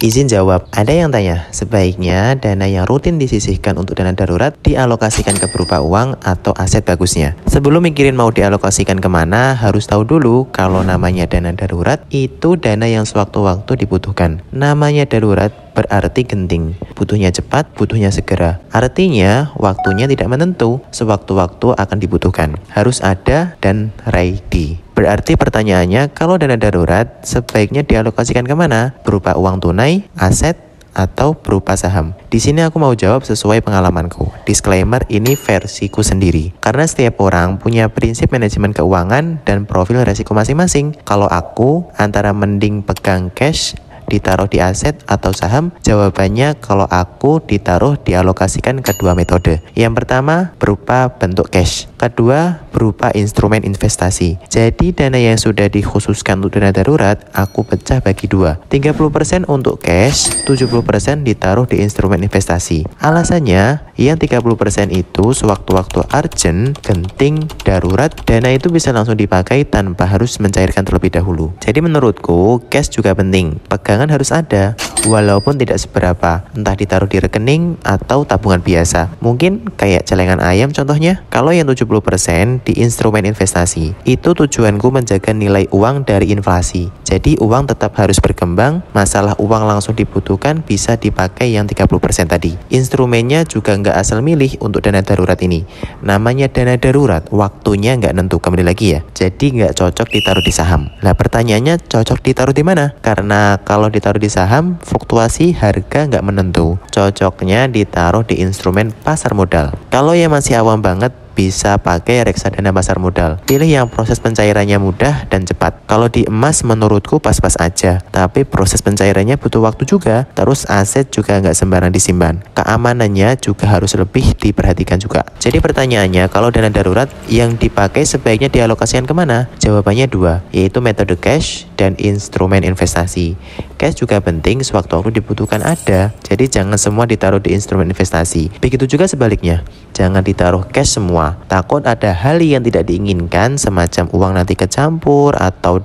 Izin jawab, ada yang tanya, sebaiknya dana yang rutin disisihkan untuk dana darurat dialokasikan ke berupa uang atau aset bagusnya. Sebelum mikirin mau dialokasikan kemana, harus tahu dulu kalau namanya dana darurat itu dana yang sewaktu-waktu dibutuhkan. Namanya darurat berarti genting, butuhnya cepat, butuhnya segera. Artinya, waktunya tidak menentu, sewaktu-waktu akan dibutuhkan. Harus ada dan ready. Berarti pertanyaannya, kalau dana darurat sebaiknya dialokasikan kemana? Berupa uang tunai, aset, atau berupa saham? Di sini aku mau jawab sesuai pengalamanku. Disclaimer, ini versiku sendiri. Karena setiap orang punya prinsip manajemen keuangan dan profil resiko masing-masing. Kalau aku, antara mending pegang cash, ditaruh di aset atau saham? Jawabannya kalau aku ditaruh dialokasikan kedua metode. Yang pertama berupa bentuk cash, kedua berupa instrumen investasi. Jadi dana yang sudah dikhususkan untuk dana darurat aku pecah bagi dua, 30% untuk cash, 70% ditaruh di instrumen investasi. Alasannya yang 30% itu sewaktu-waktu urgent, genting, darurat, dana itu bisa langsung dipakai tanpa harus mencairkan terlebih dahulu. Jadi menurutku cash juga penting, pegangan harus ada, walaupun tidak seberapa, entah ditaruh di rekening atau tabungan biasa. Mungkin kayak celengan ayam contohnya. Kalau yang 70% di instrumen investasi, itu tujuanku menjaga nilai uang dari inflasi. Jadi uang tetap harus berkembang, masalah uang langsung dibutuhkan bisa dipakai yang 30% tadi. Instrumennya juga nggak asal milih untuk dana darurat ini. Namanya dana darurat, waktunya nggak nentu, kembali lagi ya. Jadi nggak cocok ditaruh di saham. Nah pertanyaannya, cocok ditaruh di mana? Karena kalau ditaruh di saham, fluktuasi harga nggak menentu. Cocoknya ditaruh di instrumen pasar modal. Kalau yang masih awam banget, bisa pakai reksadana pasar modal. Pilih yang proses pencairannya mudah dan cepat. Kalau di emas menurutku pas-pas aja, tapi proses pencairannya butuh waktu juga. Terus aset juga nggak sembarang disimpan. Keamanannya juga harus lebih diperhatikan juga. Jadi pertanyaannya, kalau dana darurat yang dipakai sebaiknya dialokasikan kemana? Jawabannya dua, yaitu metode cash dan instrumen investasi. Cash juga penting, sewaktu-waktu dibutuhkan ada. Jadi jangan semua ditaruh di instrumen investasi. Begitu juga sebaliknya, jangan ditaruh cash semua. Takut ada hal yang tidak diinginkan, semacam uang nanti kecampur atau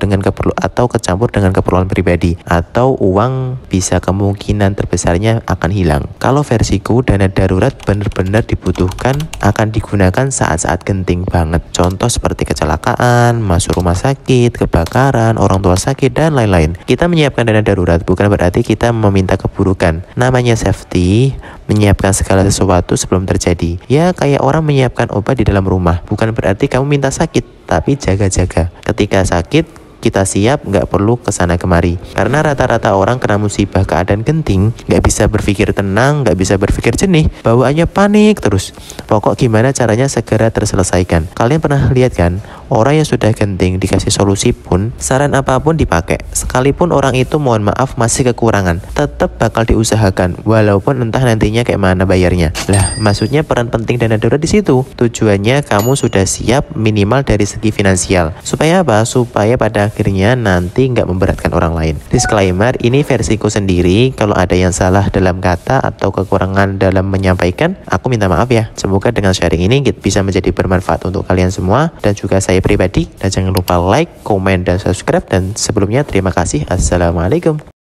kecampur dengan keperluan pribadi, atau uang bisa kemungkinan terbesarnya akan hilang. Kalau versiku, dana darurat benar-benar dibutuhkan, akan digunakan saat-saat genting banget. Contoh seperti kecelakaan, masuk rumah sakit, kebakaran, orang tua sakit, dan lain-lain. Kita menyiapkan dana darurat bukan berarti kita meminta keburukan. Namanya safety, menyiapkan segala sesuatu sebelum terjadi. Ya kayak orang menyiapkan obat di dalam rumah. Bukan berarti kamu minta sakit, tapi jaga-jaga. Ketika sakit, kita siap, nggak perlu kesana kemari. Karena rata-rata orang kena musibah keadaan genting, nggak bisa berpikir tenang, nggak bisa berpikir jernih, bawaannya panik terus. Pokok gimana caranya segera terselesaikan. Kalian pernah lihat kan, orang yang sudah genting dikasih solusi pun, saran apapun dipakai. Sekalipun orang itu mohon maaf masih kekurangan, tetap bakal diusahakan, walaupun entah nantinya kayak mana bayarnya. Lah, maksudnya peran penting dana darurat di situ. Tujuannya kamu sudah siap minimal dari segi finansial. Supaya apa? Supaya pada akhirnya nanti nggak memberatkan orang lain. Disclaimer, ini versiku sendiri. Kalau ada yang salah dalam kata atau kekurangan dalam menyampaikan, aku minta maaf ya. Semoga dengan sharing ini bisa menjadi bermanfaat untuk kalian semua dan juga saya pribadi. Dan jangan lupa like, komen, dan subscribe. Dan sebelumnya terima kasih. Assalamualaikum.